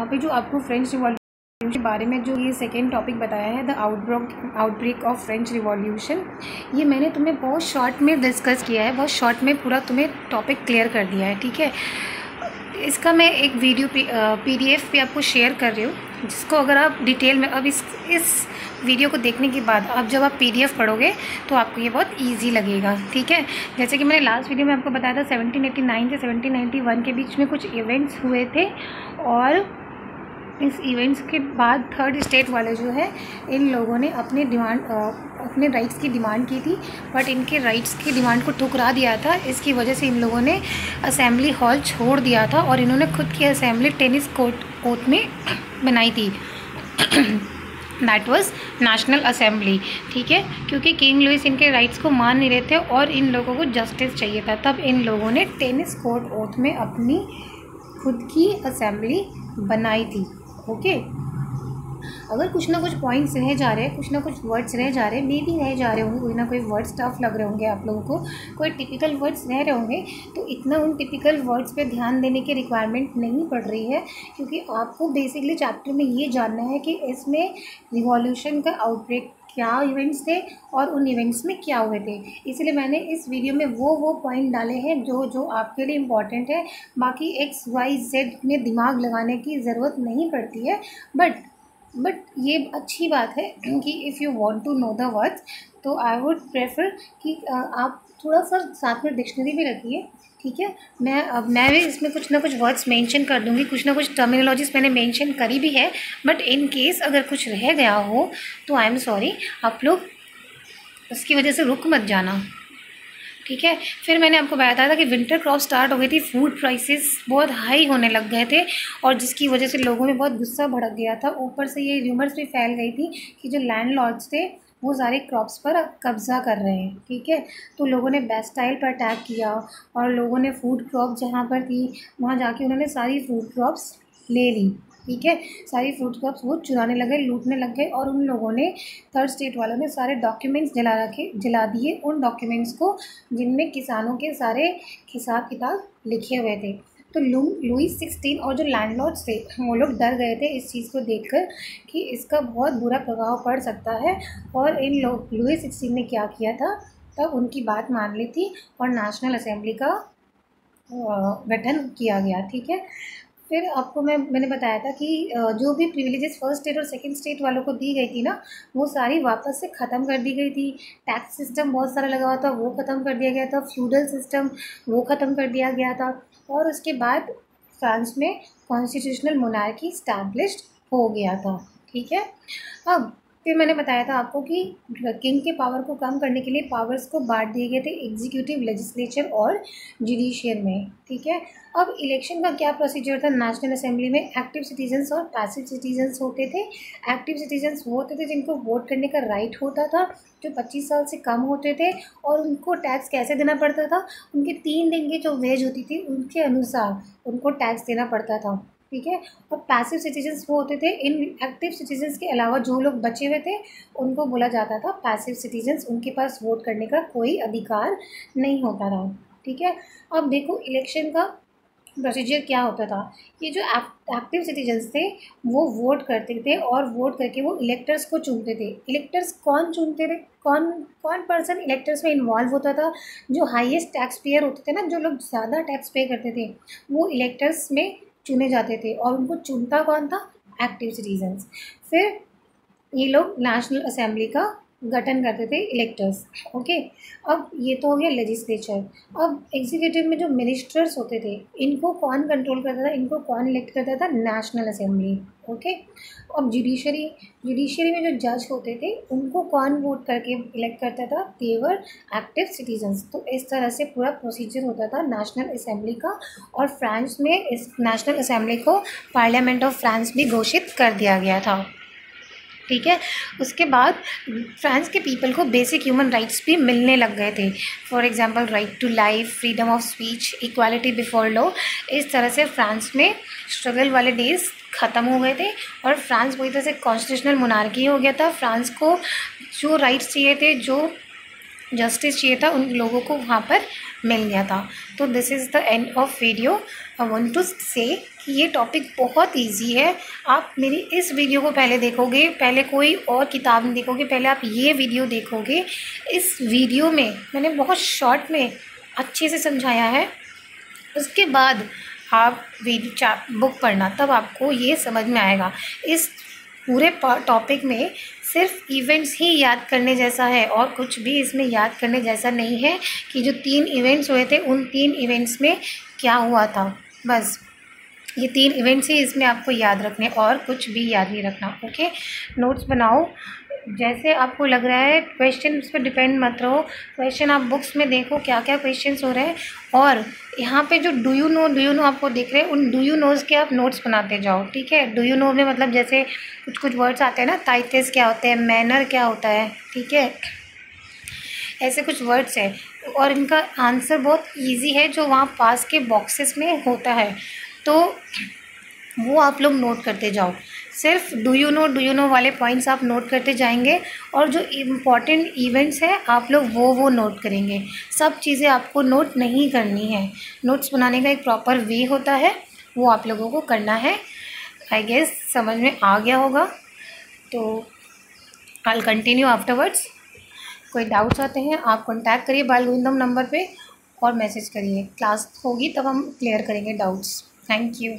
यहाँ पे जो आपको फ्रेंच रिवॉल्यूशन के बारे में जो ये सेकेंड टॉपिक बताया है, the outbreak of French revolution, ये मैंने तुम्हें बहुत शॉर्ट में डिस्कस किया है, बहुत शॉर्ट में पूरा तुम्हें टॉपिक क्लियर कर दिया है, ठीक है। इसका मैं एक वीडियो PDF पे आपको शेयर कर रही हूँ, जिसको अगर आप डिटेल में अब इस वीडियो को देखने के बाद अब जब आप PDF पढ़ोगे तो आपको ये बहुत इजी लगेगा, ठीक है। जैसे कि मैंने लास्ट वीडियो में आपको बताया था 1789 से 1791 के बीच में कुछ इवेंट्स हुए थे, और इस इवेंट्स के बाद थर्ड स्टेट वाले जो है इन लोगों ने अपने राइट्स की डिमांड की थी, बट इनके राइट्स की डिमांड को ठुकरा दिया था। इसकी वजह से इन लोगों ने असेंबली हॉल छोड़ दिया था और इन्होंने खुद की असेंबली टेनिस कोर्ट में बनाई थी। दैट वाज नेशनल असेंबली, ठीक है, क्योंकि किंग लुइस इनके राइट्स को मान नहीं रहे थे और इन लोगों को जस्टिस चाहिए था। तब इन लोगों ने टेनिस कोर्ट ओथ में अपनी खुद की असेंबली बनाई थी, ओके। अगर कुछ ना कुछ पॉइंट्स रह जा रहे हैं, कुछ ना कुछ वर्ड्स रह जा रहे हैं, मे भी रह जा रहे होंगे, कोई ना कोई वर्ड्स टफ लग रहे होंगे आप लोगों को, कोई टिपिकल वर्ड्स रह रहे होंगे, तो इतना उन टिपिकल वर्ड्स पे ध्यान देने की रिक्वायरमेंट नहीं पड़ रही है, क्योंकि आपको बेसिकली चैप्टर में ये जानना है कि इसमें रिवॉल्यूशन का आउटब्रेक क्या इवेंट्स थे और उन इवेंट्स में क्या हुए थे। इसलिए मैंने इस वीडियो में वो पॉइंट डाले हैं जो आपके लिए इम्पॉर्टेंट है। बाकी XYZ में दिमाग लगाने की ज़रूरत नहीं पड़ती है, बट ये अच्छी बात है कि if you want to know the words तो आई वुड प्रेफर कि आप थोड़ा सा साथ में डिक्शनरी भी रखिए, ठीक है। मैं भी इसमें कुछ ना कुछ वर्ड्स मेंशन कर दूंगी, कुछ ना कुछ टर्मिनोलॉजीज मैंने मेंशन करी भी है, बट इन केस अगर कुछ रह गया हो तो आई एम सॉरी, आप लोग उसकी वजह से रुक मत जाना, ठीक है। फिर मैंने आपको बताया था कि विंटर क्रॉप स्टार्ट हो गई थी, फूड प्राइसेस बहुत हाई होने लग गए थे और जिसकी वजह से लोगों में बहुत गुस्सा भड़क गया था। ऊपर से ये र्यूमर्स भी फैल गई थी कि जो लैंडलॉर्ड्स थे वो सारे क्रॉप्स पर कब्ज़ा कर रहे हैं, ठीक है। तो लोगों ने बेस्टाइल पर अटैक किया और लोगों ने फूड क्रॉप जहाँ पर थी वहाँ जाके उन्होंने सारी फूड क्रॉप्स ले ली, ठीक है। सारी फूड क्रॉप्स वो चुराने लगे, लूटने लग गए, और उन लोगों ने थर्ड स्टेट वालों ने सारे डॉक्यूमेंट्स जला दिए, उन डॉक्यूमेंट्स को जिनमें किसानों के सारे हिसाब किताब लिखे हुए थे। तो लुईस 16 और जो लैंडलॉर्ड्स थे वो लोग डर गए थे इस चीज़ को देखकर कि इसका बहुत बुरा प्रभाव पड़ सकता है, और इन लोग लुईस 16 ने क्या किया था, तब उनकी बात मान ली थी और नेशनल असेंबली का गठन किया गया, ठीक है। फिर आपको मैंने बताया था कि जो भी प्रिविलेजेस फर्स्ट स्टेट और सेकंड स्टेट वालों को दी गई थी ना, वो सारी वापस से ख़त्म कर दी गई थी। टैक्स सिस्टम बहुत सारा लगा हुआ था, वो ख़त्म कर दिया गया था। फ्यूडल सिस्टम वो ख़त्म कर दिया गया था, और उसके बाद फ्रांस में कॉन्स्टिट्यूशनल मोनार्की स्टैब्लिश्ड हो गया था, ठीक है। अब फिर मैंने बताया था आपको कि किंग के पावर को कम करने के लिए पावर्स को बांट दिए गए थे एग्जीक्यूटिव, लेजिस्लेचर और जुडिशियल में, ठीक है। अब इलेक्शन का क्या प्रोसीजर था नेशनल असेंबली में? एक्टिव सिटीजन्स और पैसिव सिटीजन्स होते थे। एक्टिव सिटीजन्स वो होते थे जिनको वोट करने का राइट होता था, जो 25 साल से कम होते थे, और उनको टैक्स कैसे देना पड़ता था? उनके 3 दिन की जो वेज होती थी उनके अनुसार उनको टैक्स देना पड़ता था, ठीक है। और पैसिव सिटीजन्स वो होते थे, इन एक्टिव सिटीजन्स के अलावा जो लोग बचे हुए थे उनको बोला जाता था पैसिव सिटीजन्स। उनके पास वोट करने का कोई अधिकार नहीं होता था, ठीक है। अब देखो इलेक्शन का प्रोसीजर क्या होता था। ये जो एक्टिव सिटीजन्स थे वो वोट करते थे और वोट करके वो इलेक्टर्स को चुनते थे। इलेक्टर्स कौन चुनते थे? कौन पर्सन इलेक्टर्स में इन्वॉल्व होता था? जो हाईएस्ट टैक्स पेयर होते थे ना, जो लोग ज़्यादा टैक्स पे करते थे, वो इलेक्टर्स में चुने जाते थे, और उनको चुनता कौन था? Active citizens. फिर ये लोग नेशनल असेंबली का गठन करते थे, इलेक्टर्स, ओके। अब ये तो हो गया लेजिस्लेचर। अब एग्जीक्यूटिव में जो मिनिस्टर्स होते थे इनको कौन कंट्रोल करता था? इनको कौन इलेक्ट करता था? National assembly, okay. अब जुडिशरी में जो जज होते थे उनको कौन वोट करके इलेक्ट करता था? देवर एक्टिव सिटीजन्स। तो इस तरह से पूरा प्रोसीजर होता था नेशनल असेंबली का, और फ्रांस में इस नेशनल असेंबली को पार्लियामेंट ऑफ फ्रांस भी घोषित कर दिया गया था, ठीक है। उसके बाद फ्रांस के पीपल को बेसिक ह्यूमन राइट्स भी मिलने लग गए थे। For example right to life, freedom of speech, equality before law. इस तरह से फ्रांस में स्ट्रगल वाले डेज ख़त्म हो गए थे और फ्रांस पूरी तरह से कॉन्स्टिट्यूशनल मोनार्की हो गया था। फ्रांस को जो राइट्स चाहिए थे, जो जस्टिस चाहिए था उन लोगों को वहाँ पर मिल गया था। तो this is the end of video. I want to say कि ये टॉपिक बहुत इजी है। आप मेरी इस वीडियो को पहले देखोगे, पहले कोई और किताब नहीं देखोगे, पहले आप ये वीडियो देखोगे। इस वीडियो में मैंने बहुत शॉर्ट में अच्छे से समझाया है, उसके बाद आप बुक पढ़ना, तब आपको ये समझ में आएगा। इस पूरे टॉपिक में सिर्फ इवेंट्स ही याद करने जैसा है और कुछ भी इसमें याद करने जैसा नहीं है कि जो 3 इवेंट्स हुए थे उन 3 इवेंट्स में क्या हुआ था। बस ये 3 इवेंट्स ही इसमें आपको याद रखने, और कुछ भी याद नहीं रखना। ओके, नोट्स बनाओ जैसे आपको लग रहा है। क्वेश्चन उस पर डिपेंड मत रहो। क्वेश्चन आप बुक्स में देखो क्या क्या क्वेश्चंस हो रहे हैं, और यहाँ पे जो डू यू नो आपको दिख रहे हैं, उन डू यू नोज़ के आप नोट्स बनाते जाओ। ठीक है, डू यू नो में मतलब जैसे कुछ वर्ड्स आते हैं ना, ताइतेस क्या होते हैं, मैनर क्या होता है, ठीक है, ऐसे कुछ वर्ड्स हैं, और इनका आंसर बहुत ईजी है जो वहाँ पास के बॉक्सेस में होता है, तो वो आप लोग नोट करते जाओ। सिर्फ डू यू नो वाले पॉइंट्स आप नोट करते जाएंगे, और जो इम्पॉर्टेंट इवेंट्स हैं आप लोग वो नोट करेंगे। सब चीज़ें आपको नोट नहीं करनी है। नोट्स बनाने का एक प्रॉपर वे होता है, वो आप लोगों को करना है। आई गेस समझ में आ गया होगा, तो आई कंटिन्यू आफ्टरवर्ड्स। कोई डाउट्स आते हैं आप कॉन्टैक्ट करिए बाल गोविंदम नंबर पे और मैसेज करिए। क्लास होगी तब हम क्लियर करेंगे डाउट्स। Thank you.